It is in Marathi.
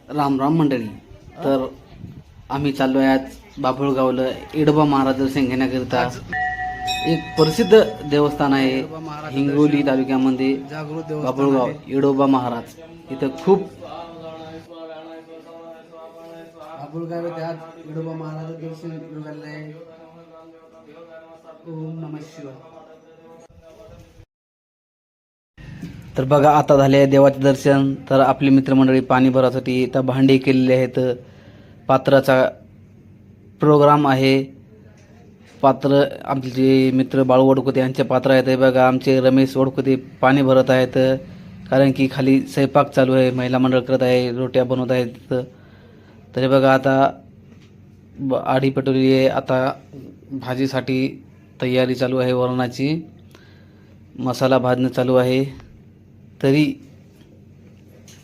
राम राम मंडळी. तर आम्ही चाललो आहे आज बाभुळगावला येडोबा महाराज दर्शन घेण्याकरिता. एक प्रसिद्ध देवस्थान आहे हिंगोली तालुक्यामध्ये बाभुळगाव येडोबा महाराज. इथं खूप बाभुळगाव आज येडोबा महाराज दर्शन घेऊन आहे. ओम नमः शिवाय. तर बघा आता झाले आहे देवाचे दर्शन. तर आपली मित्रमंडळी पाणी भरासाठी इथं भांडी केलेले आहेत. पात्राचा प्रोग्राम आहे. पात्र आमचे जे मित्र बाळू वडकुते यांचे पात्र आहेत. हे बघा आमचे रमेश वडकुते पाणी भरत आहेत, कारण की खाली स्वयंपाक चालू आहे. महिला मंडळ करत आहे, रोट्या बनवत आहेत. तर हे बघा आता आढी पेटवली आहे. आता भाजीसाठी तयारी चालू आहे. वरणाची मसाला भाजणं चालू आहे. तरी